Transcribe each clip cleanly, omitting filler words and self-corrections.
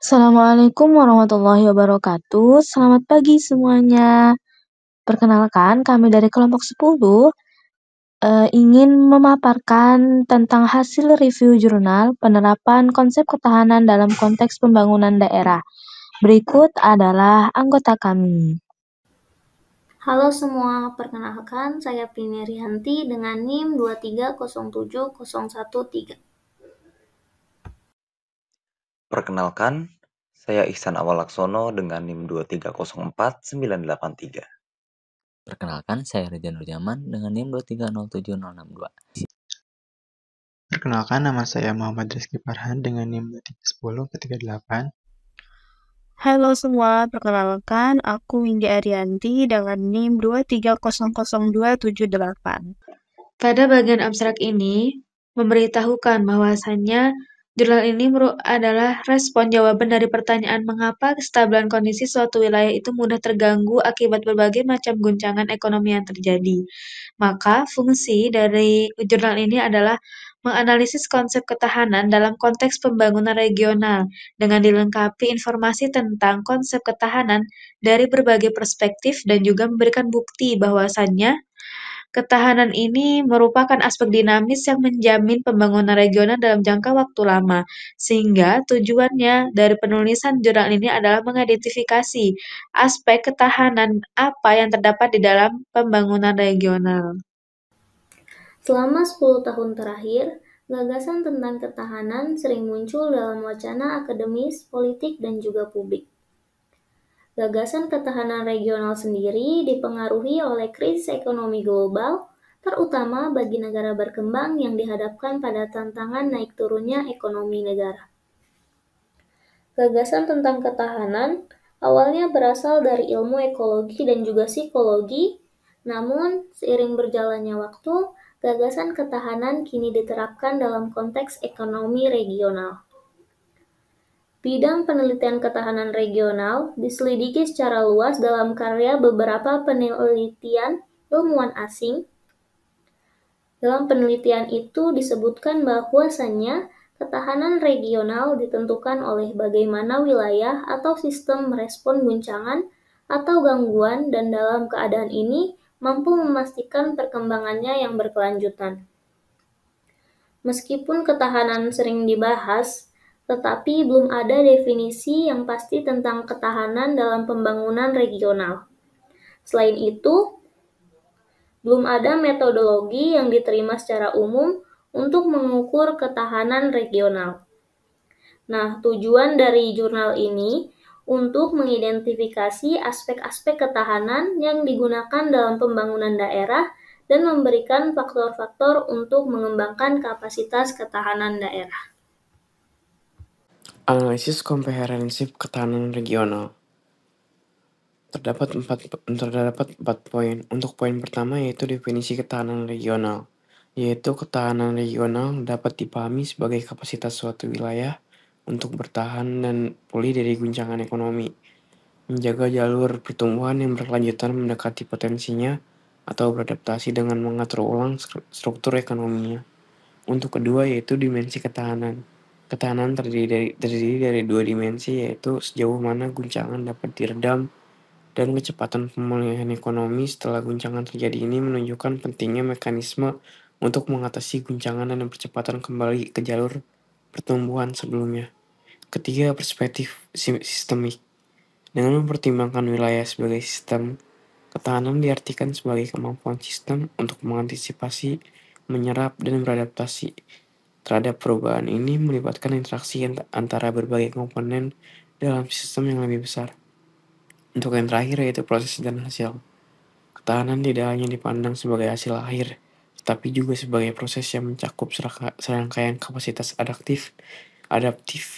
Assalamualaikum warahmatullahi wabarakatuh. Selamat pagi semuanya. Perkenalkan, kami dari kelompok 10 ingin memaparkan tentang hasil review jurnal penerapan konsep ketahanan dalam konteks pembangunan daerah. Berikut adalah anggota kami. Halo semua, perkenalkan saya Pini Rihanti dengan NIM 2307013. Perkenalkan, saya Ihsan Awal Laksono dengan NIM 2304983. Perkenalkan, saya Reza Nurjaman dengan NIM 2307062. Perkenalkan, nama saya Muhammad Rizky Farhan dengan NIM 2310338. Halo semua, perkenalkan aku Windy Arianti dengan NIM 2300278. Pada bagian abstrak ini, memberitahukan bahwasannya jurnal ini adalah respon jawaban dari pertanyaan mengapa kestabilan kondisi suatu wilayah itu mudah terganggu akibat berbagai macam guncangan ekonomi yang terjadi. Maka, fungsi dari jurnal ini adalah menganalisis konsep ketahanan dalam konteks pembangunan regional dengan dilengkapi informasi tentang konsep ketahanan dari berbagai perspektif dan juga memberikan bukti bahwasannya ketahanan ini merupakan aspek dinamis yang menjamin pembangunan regional dalam jangka waktu lama, sehingga tujuannya dari penulisan jurnal ini adalah mengidentifikasi aspek ketahanan apa yang terdapat di dalam pembangunan regional. Selama 10 tahun terakhir, gagasan tentang ketahanan sering muncul dalam wacana akademis, politik, dan juga publik. Gagasan ketahanan regional sendiri dipengaruhi oleh krisis ekonomi global, terutama bagi negara berkembang yang dihadapkan pada tantangan naik turunnya ekonomi negara. Gagasan tentang ketahanan awalnya berasal dari ilmu ekologi dan juga psikologi, namun seiring berjalannya waktu, gagasan ketahanan kini diterapkan dalam konteks ekonomi regional. Bidang penelitian ketahanan regional diselidiki secara luas dalam karya beberapa penelitian ilmuwan asing. Dalam penelitian itu disebutkan bahwasannya ketahanan regional ditentukan oleh bagaimana wilayah atau sistem merespon guncangan atau gangguan dan dalam keadaan ini mampu memastikan perkembangannya yang berkelanjutan. Meskipun ketahanan sering dibahas, tetapi belum ada definisi yang pasti tentang ketahanan dalam pembangunan regional. Selain itu, belum ada metodologi yang diterima secara umum untuk mengukur ketahanan regional. Nah, tujuan dari jurnal ini untuk mengidentifikasi aspek-aspek ketahanan yang digunakan dalam pembangunan daerah dan memberikan faktor-faktor untuk mengembangkan kapasitas ketahanan daerah. Analisis komprehensif ketahanan regional. Terdapat empat poin. Untuk poin pertama yaitu definisi ketahanan regional, yaitu ketahanan regional dapat dipahami sebagai kapasitas suatu wilayah untuk bertahan dan pulih dari guncangan ekonomi, menjaga jalur pertumbuhan yang berkelanjutan mendekati potensinya, atau beradaptasi dengan mengatur ulang struktur ekonominya. Untuk kedua yaitu dimensi ketahanan. Ketahanan terdiri dari dua dimensi, yaitu sejauh mana guncangan dapat diredam dan kecepatan pemulihan ekonomi setelah guncangan terjadi. Ini menunjukkan pentingnya mekanisme untuk mengatasi guncangan dan percepatan kembali ke jalur pertumbuhan sebelumnya. Ketiga, perspektif sistemik. Dengan mempertimbangkan wilayah sebagai sistem, ketahanan diartikan sebagai kemampuan sistem untuk mengantisipasi, menyerap, dan beradaptasi terhadap perubahan. Ini melibatkan interaksi antara berbagai komponen dalam sistem yang lebih besar. Untuk yang terakhir yaitu proses dan hasil. Ketahanan tidak hanya dipandang sebagai hasil akhir, tetapi juga sebagai proses yang mencakup serangkaian kapasitas adaptif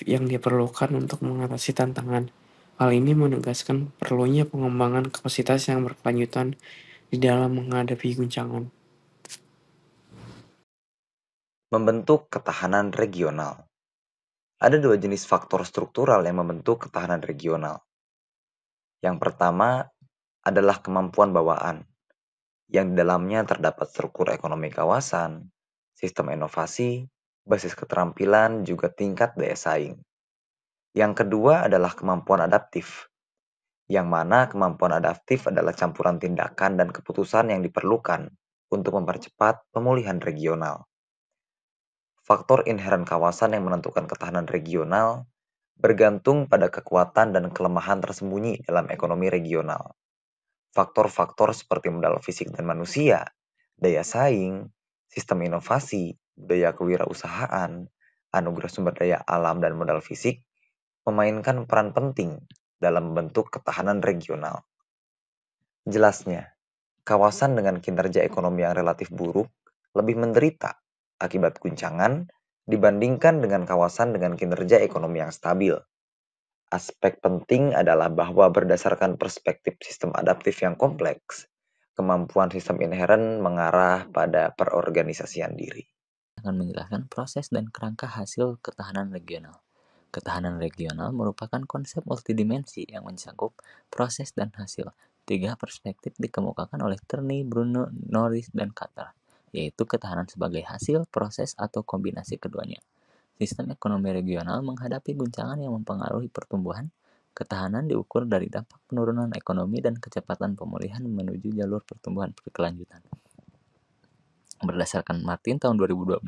yang diperlukan untuk mengatasi tantangan. Hal ini menegaskan perlunya pengembangan kapasitas yang berkelanjutan di dalam menghadapi guncangan. Membentuk ketahanan regional. Ada dua jenis faktor struktural yang membentuk ketahanan regional. Yang pertama adalah kemampuan bawaan, yang di dalamnya terdapat struktur ekonomi kawasan, sistem inovasi, basis keterampilan, juga tingkat daya saing. Yang kedua adalah kemampuan adaptif, yang mana kemampuan adaptif adalah campuran tindakan dan keputusan yang diperlukan untuk mempercepat pemulihan regional. Faktor inheren kawasan yang menentukan ketahanan regional bergantung pada kekuatan dan kelemahan tersembunyi dalam ekonomi regional. Faktor-faktor seperti modal fisik dan manusia, daya saing, sistem inovasi, budaya kewirausahaan, anugerah sumber daya alam dan modal fisik memainkan peran penting dalam membentuk ketahanan regional. Jelasnya, kawasan dengan kinerja ekonomi yang relatif buruk lebih menderita akibat guncangan dibandingkan dengan kawasan dengan kinerja ekonomi yang stabil. Aspek penting adalah bahwa berdasarkan perspektif sistem adaptif yang kompleks, kemampuan sistem inheren mengarah pada perorganisasian diri. Akan menjelaskan proses dan kerangka hasil ketahanan regional. Ketahanan regional merupakan konsep multidimensi yang mencakup proses dan hasil. 3 perspektif dikemukakan oleh Turney, Bruno, Norris, dan Carter, yaitu ketahanan sebagai hasil, proses, atau kombinasi keduanya. Sistem ekonomi regional menghadapi guncangan yang mempengaruhi pertumbuhan. Ketahanan diukur dari dampak penurunan ekonomi dan kecepatan pemulihan menuju jalur pertumbuhan berkelanjutan. Berdasarkan Martin tahun 2012,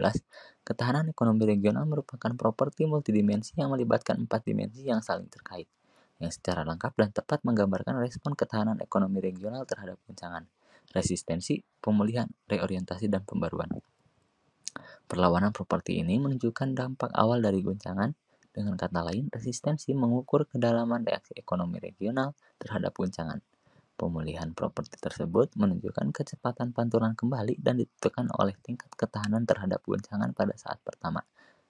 ketahanan ekonomi regional merupakan properti multidimensi yang melibatkan 4 dimensi yang saling terkait, yang secara lengkap dan tepat menggambarkan respon ketahanan ekonomi regional terhadap guncangan, resistensi, pemulihan, reorientasi, dan pembaruan. Perlawanan properti ini menunjukkan dampak awal dari guncangan. Dengan kata lain, resistensi mengukur kedalaman reaksi ekonomi regional terhadap guncangan. Pemulihan properti tersebut menunjukkan kecepatan pantulan kembali dan ditentukan oleh tingkat ketahanan terhadap guncangan pada saat pertama.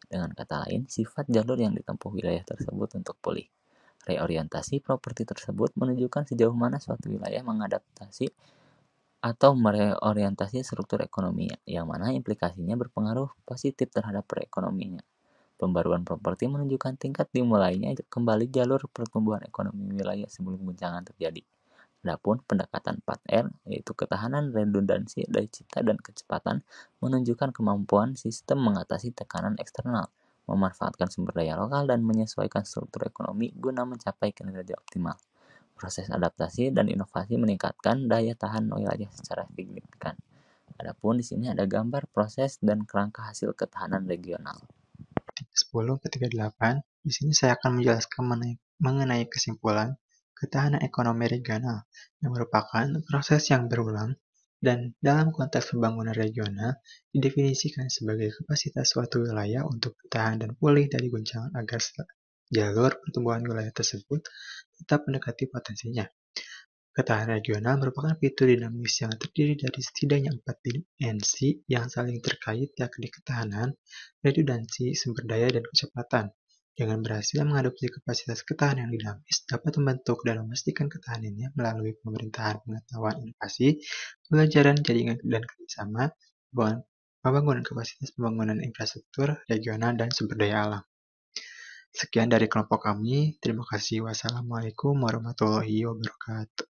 Dengan kata lain, sifat jalur yang ditempuh wilayah tersebut untuk pulih. Reorientasi properti tersebut menunjukkan sejauh mana suatu wilayah mengadaptasi atau mereorientasi struktur ekonominya, yang mana implikasinya berpengaruh positif terhadap perekonomiannya. Pembaruan properti menunjukkan tingkat dimulainya kembali jalur pertumbuhan ekonomi wilayah sebelum guncangan terjadi. Adapun pendekatan 4R, yaitu ketahanan, redundansi, daya cipta, dan kecepatan, menunjukkan kemampuan sistem mengatasi tekanan eksternal, memanfaatkan sumber daya lokal, dan menyesuaikan struktur ekonomi guna mencapai kinerja optimal. Proses adaptasi dan inovasi meningkatkan daya tahan wilayah secara signifikan. Adapun di sini ada gambar proses dan kerangka hasil ketahanan regional. 10 ke 38, di sini saya akan menjelaskan mengenai kesimpulan ketahanan ekonomi regional yang merupakan proses yang berulang dan dalam konteks pembangunan regional didefinisikan sebagai kapasitas suatu wilayah untuk bertahan dan pulih dari guncangan agar jalur pertumbuhan wilayah tersebut tetap mendekati potensinya. Ketahanan regional merupakan fitur dinamis yang terdiri dari setidaknya 4 dimensi yang saling terkait, yakni ketahanan, redundansi, sumber daya, dan kecepatan. Dengan berhasil mengadopsi kapasitas ketahanan yang dinamis, dapat membentuk dan memastikan ketahanannya melalui pemerintahan pengetahuan inovasi, pembelajaran jaringan dan kerjasama, pembangunan kapasitas pembangunan infrastruktur regional dan sumber daya alam. Sekian dari kelompok kami. Terima kasih. Wassalamualaikum warahmatullahi wabarakatuh.